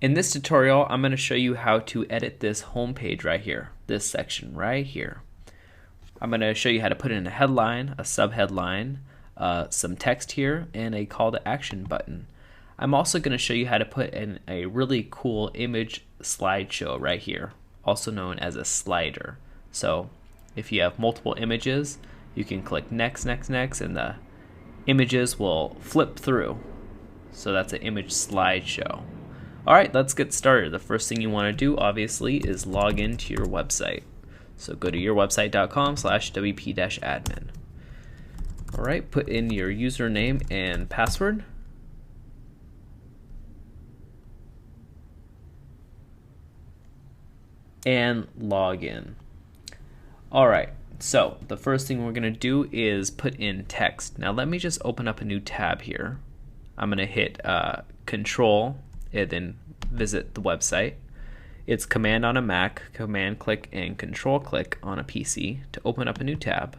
In this tutorial, I'm going to show you how to edit this home page right here, this section right here. I'm going to show you how to put in a headline, a subheadline, some text here, and a call to action button. I'm also going to show you how to put in a really cool image slideshow right here, also known as a slider. So if you have multiple images, you can click next, next, next, and the images will flip through. So that's an image slideshow. Alright, let's get started. The first thing you want to do, obviously, is log into your website. So go to yourwebsite.com/wp-admin. Alright, put in your username and password. And log in. Alright, so the first thing we're going to do is put in text. Now let me just open up a new tab here. I'm going to hit Control and then visit the website. It's Command on a Mac, Command click, and Control click on a PC to open up a new tab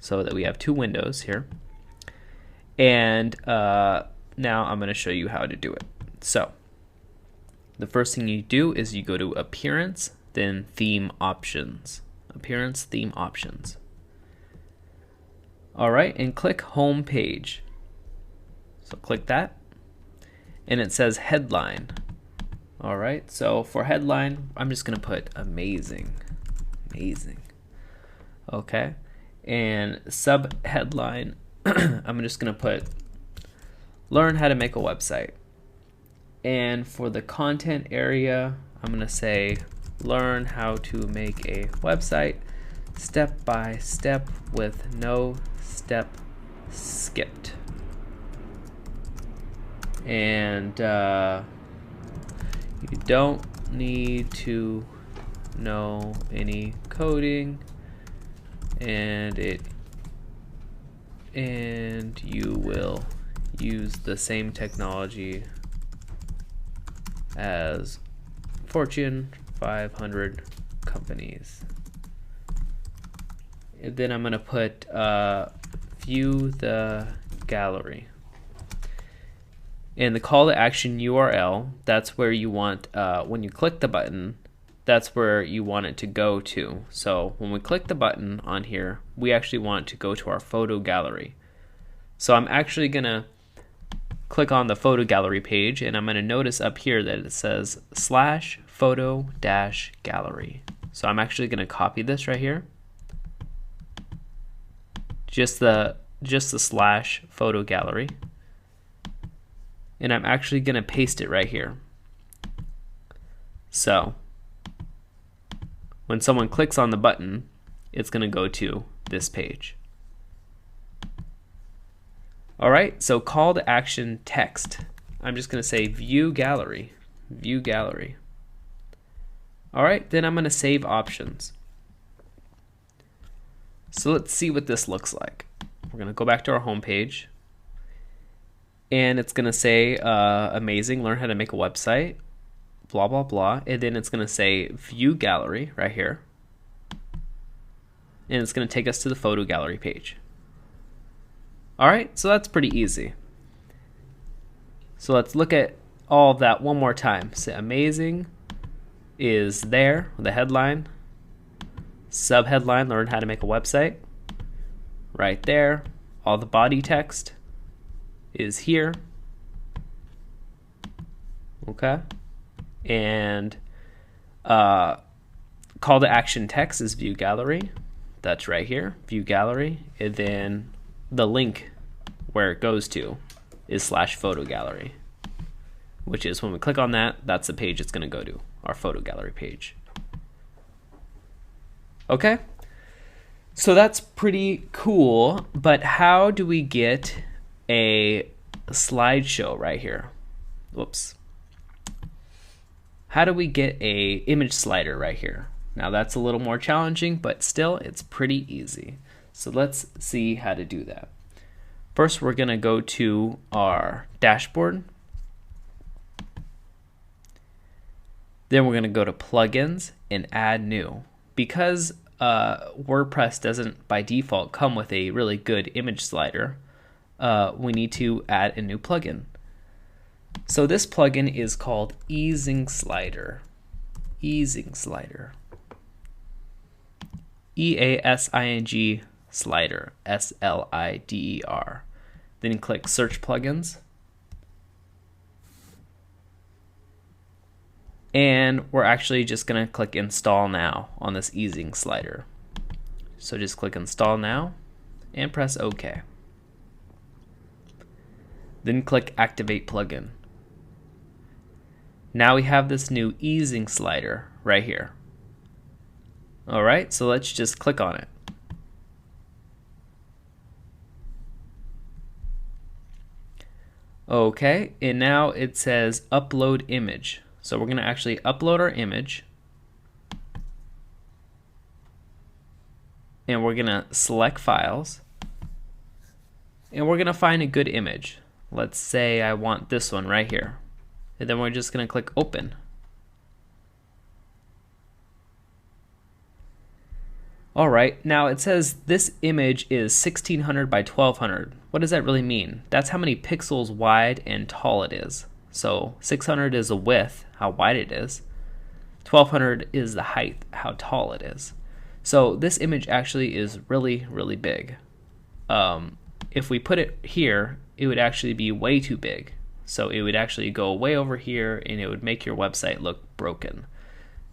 so that we have two windows here. And now I'm going to show you how to do it. So the first thing you do is you go to Appearance, then Theme Options. Appearance, Theme Options. Alright, and click Home Page. So click that. And it says headline. Alright, so for headline, I'm just going to put amazing. Amazing. Okay. And sub headline, I'm just going to put learn how to make a website. And for the content area, I'm going to say learn how to make a website step by step with no step skipped. And you don't need to know any coding, and you will use the same technology as Fortune 500 companies. And then I'm going to put view the gallery. And the call to action URL, that's where you want, when you click the button, that's where you want it to go to. So when we click the button on here, we actually want it to go to our photo gallery. So I'm actually going to click on the photo gallery page, and I'm going to notice up here that it says /photo-gallery. So I'm actually going to copy this right here. Just the /photo gallery. And I'm actually going to paste it right here. So when someone clicks on the button, it's going to go to this page. Alright, so call to action text. I'm just going to say view gallery. View gallery. Alright, then I'm going to save options. So let's see what this looks like. We're going to go back to our home page. And it's going to say amazing, learn how to make a website, blah, blah, blah. And then it's going to say view gallery right here. And it's going to take us to the photo gallery page. Alright, so that's pretty easy. So let's look at all of that one more time. So amazing is there, the headline. Subheadline, learn how to make a website. Right there. All the body text is here. Okay. And call to action text is view gallery. That's right here, view gallery. And then the link where it goes to is /photo gallery, which is when we click on that, that's the page it's going to go to, our photo gallery page. Okay. So that's pretty cool, but how do we get a slideshow right here? Whoops. How do we get a image slider right here? Now that's a little more challenging, but still it's pretty easy. So let's see how to do that. First, we're going to go to our dashboard. Then we're going to go to plugins and add new. Because WordPress doesn't by default come with a really good image slider, we need to add a new plugin. So this plugin is called Easing Slider. Easing Slider. EASING Slider. SLIDER. Then click Search Plugins. And we're actually just going to click Install Now on this Easing Slider. So just click Install Now and press OK. Then click Activate Plugin. Now we have this new Easing Slider right here. Alright, so let's just click on it. Okay, and now it says Upload Image. So we're going to actually upload our image. And we're going to select Files. And we're going to find a good image. Let's say I want this one right here. And then we're just going to click Open. Alright, now it says this image is 1600 by 1200. What does that really mean? That's how many pixels wide and tall it is. So 600 is the width, how wide it is. 1200 is the height, how tall it is. So this image actually is really, really big. If we put it here, it would actually be way too big. So it would actually go way over here and it would make your website look broken.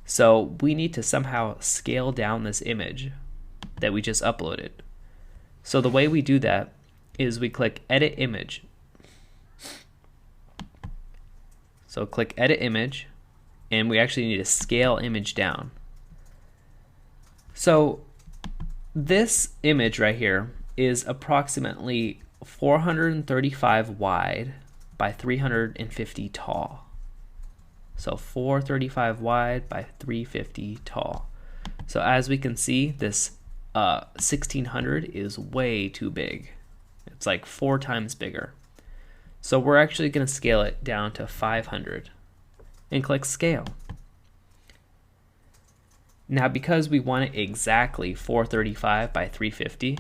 So we need to somehow scale down this image that we just uploaded. So the way we do that is we click Edit Image. So click Edit Image, and we actually need to scale image down. So this image right here is approximately 435 wide by 350 tall. So 435 wide by 350 tall. So as we can see, this 1600 is way too big. It's like 4 times bigger. So we're actually going to scale it down to 500 and click Scale. Now because we want it exactly 435 by 350,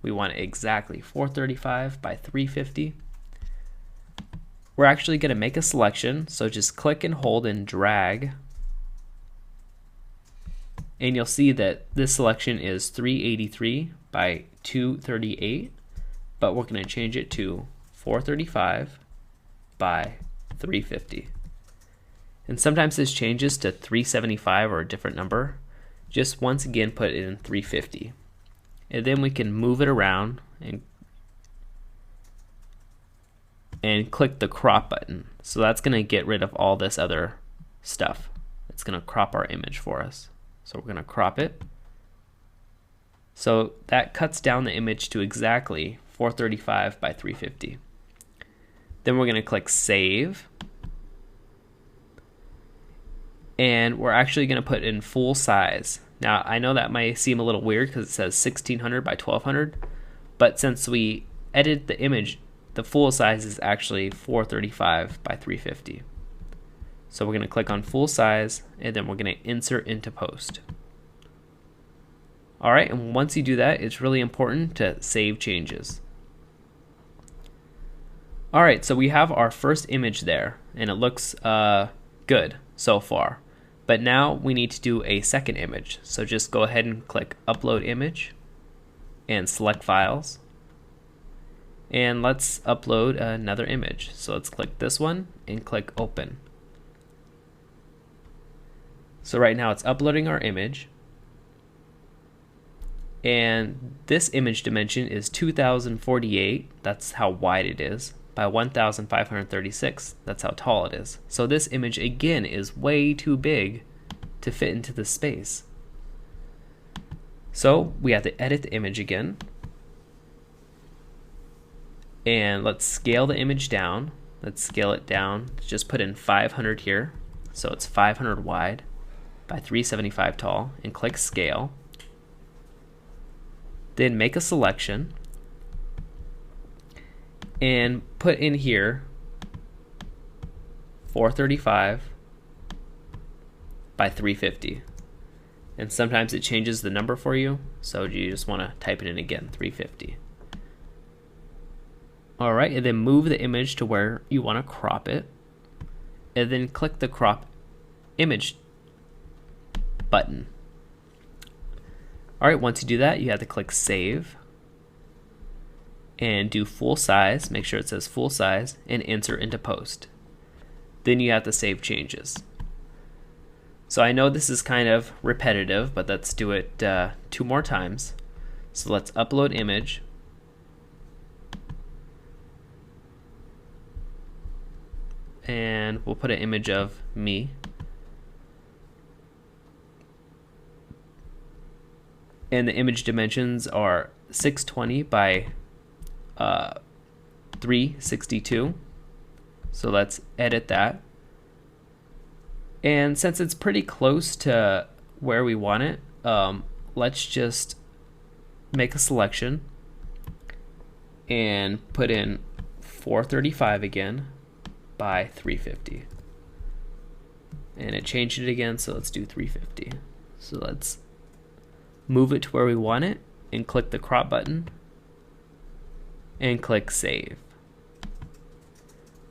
we want it exactly 435 by 350, we're actually going to make a selection. So just click and hold and drag. And you'll see that this selection is 383 by 238, but we're going to change it to 435 by 350. And sometimes this changes to 375 or a different number. Just once again put it in 350. And then we can move it around and click the crop button. So that's going to get rid of all this other stuff. It's going to crop our image for us. So we're going to crop it. So that cuts down the image to exactly 435 by 350. Then we're going to click Save. And we're actually going to put in full size. Now I know that might seem a little weird because it says 1600 by 1200, but since we edited the image, the full size is actually 435 by 350. So we're going to click on full size, and then we're going to insert into post. Alright, and once you do that, it's really important to save changes. Alright, so we have our first image there, and it looks good so far. But now we need to do a second image. So just go ahead and click Upload Image and select Files. And let's upload another image. So let's click this one and click Open. So right now it's uploading our image. And this image dimension is 2048. That's how wide it is. By 1536. That's how tall it is. So this image again is way too big to fit into the space. So we have to edit the image again. And let's scale the image down. Let's scale it down. Just put in 500 here. So it's 500 wide by 375 tall, and click Scale. Then make a selection and put in here 435 by 350. And sometimes it changes the number for you, so you just want to type it in again, 350. All right, and then move the image to where you want to crop it, and then click the crop image button. All right, once you do that, you have to click save and do full size, make sure it says full size, and insert into post. Then you have to save changes. So I know this is kind of repetitive, but let's do it 2 more times. So let's upload image. And we'll put an image of me. And the image dimensions are 620 by 362. So let's edit that. And since it's pretty close to where we want it, let's just make a selection and put in 435 again by 350. And it changed it again, so let's do 350. So let's move it to where we want it and click the crop button and click save.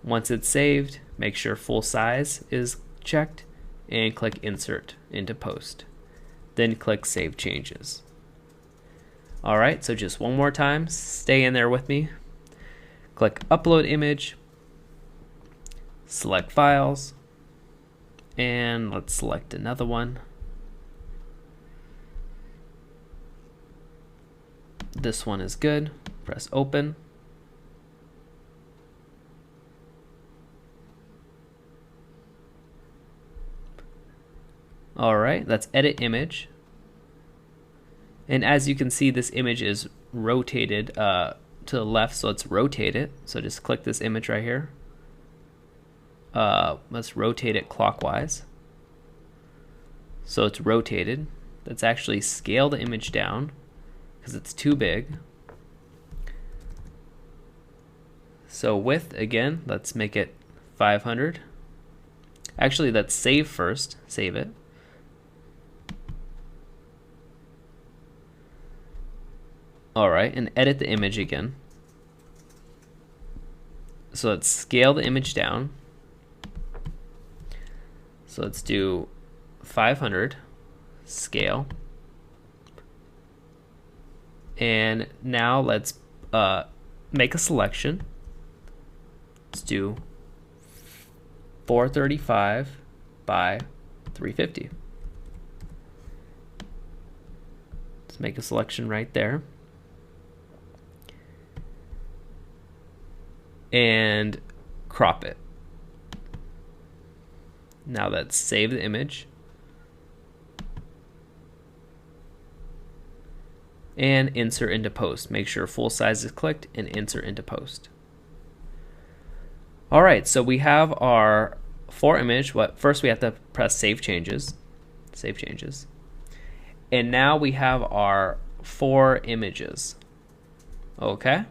Once it's saved, make sure full size is checked and click insert into post. Then click save changes. Alright, so just one more time, stay in there with me. Click upload image, select files, and let's select another one. This one is good. Press open. Alright, let's edit image. And as you can see, this image is rotated to the left, so let's rotate it. So just click this image right here. Let's rotate it clockwise. So it's rotated. Let's actually scale the image down because it's too big. So width, again, let's make it 500. Actually, let's save first. Save it. Alright, and edit the image again. So let's scale the image down. So let's do 500 scale. And now let's make a selection. Let's do 435 by 350. Let's make a selection right there. And crop it. Now let's save the image. And insert into post. Make sure full size is clicked and insert into post. Alright, so we have our 4 image. First we have to press save changes. Save changes. And now we have our 4 images. Okay?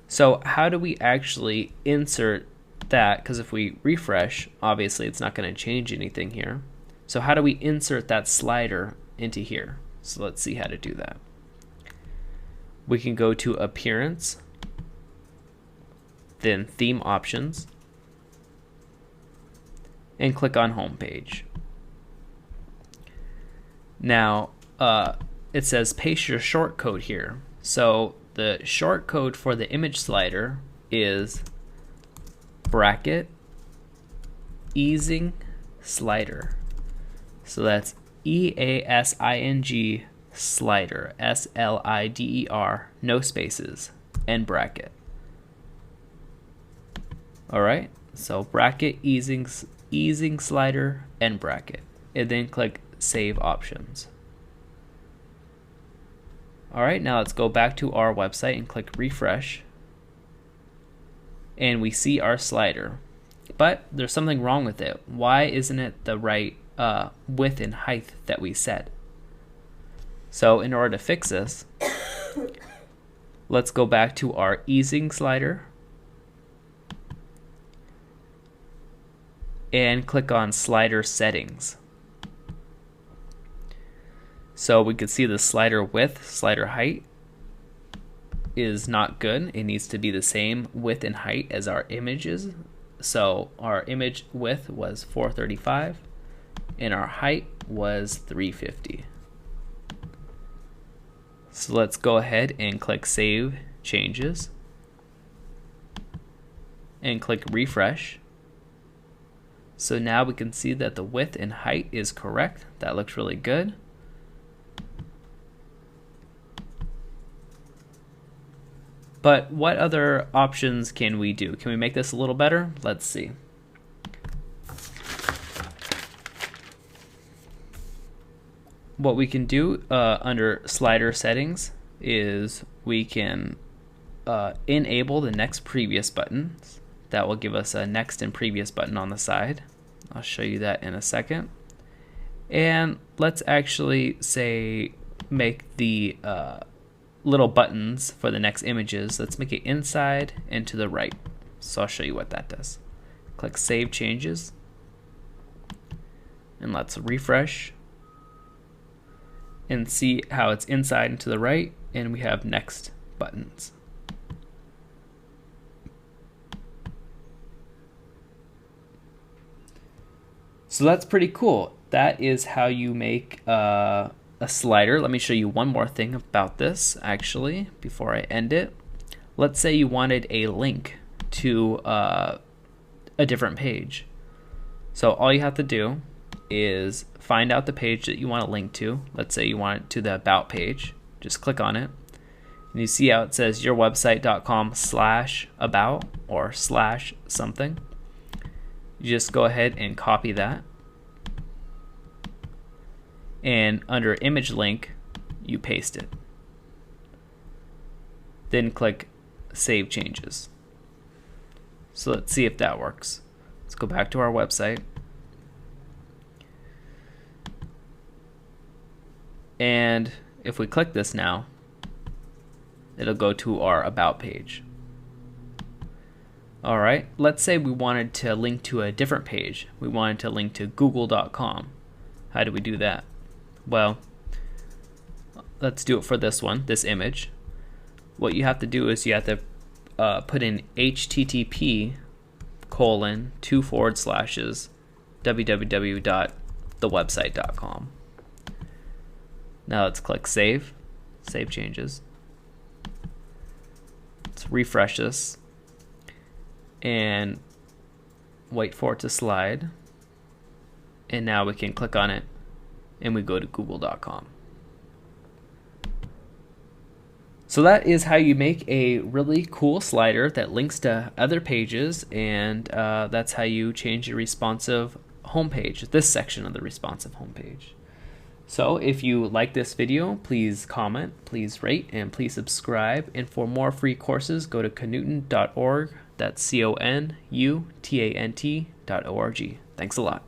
So how do we actually insert that? Because if we refresh, obviously it's not going to change anything here. So how do we insert that slider into here? So let's see how to do that. We can go to Appearance, then Theme Options, and click on Home Page. Now it says paste your short code here. So the short code for the image slider is bracket easing slider. So that's EASING slider, SLIDER, no spaces, and bracket. Alright, so bracket easing slider and bracket. And then click Save Options. Alright, now let's go back to our website and click refresh. And we see our slider. But there's something wrong with it. Why isn't it the right width and height that we set? So in order to fix this, let's go back to our easing slider and click on Slider Settings. So we could see the slider width, slider height, is not good. It needs to be the same width and height as our images. So our image width was 435 and our height was 350. So let's go ahead and click Save Changes and click Refresh. So now we can see that the width and height is correct. That looks really good. But what other options can we do? Can we make this a little better? Let's see. What we can do under slider settings is we can enable the next previous buttons. That will give us a next and previous button on the side. I'll show you that in a second. And let's actually say make the little buttons for the next images. Let's make it inside and to the right. So I'll show you what that does. Click Save Changes and let's refresh and see how it's inside and to the right, and we have next buttons. So that's pretty cool. That is how you make a slider. Let me show you one more thing about this actually before I end it. Let's say you wanted a link to a different page. So all you have to do is find out the page that you want to link to. Let's say you want it to the About page. Just click on it. And you see how it says yourwebsite.com/about or /something. You just go ahead and copy that. And under image link, you paste it. Then click Save Changes. So let's see if that works. Let's go back to our website. And if we click this now, it'll go to our About page. Alright, let's say we wanted to link to a different page. We wanted to link to google.com. How do we do that? Well, let's do it for this one, this image. What you have to do is you have to put in http://www.thewebsite.com. Now let's click Save Changes. Let's refresh this and wait for it to slide. And now we can click on it and we go to google.com. So that is how you make a really cool slider that links to other pages, and that's how you change your responsive homepage, this section of the responsive homepage. So if you like this video, please comment, please rate, and please subscribe. And for more free courses, go to Connutant.org. That's CONUTANT.org. Thanks a lot.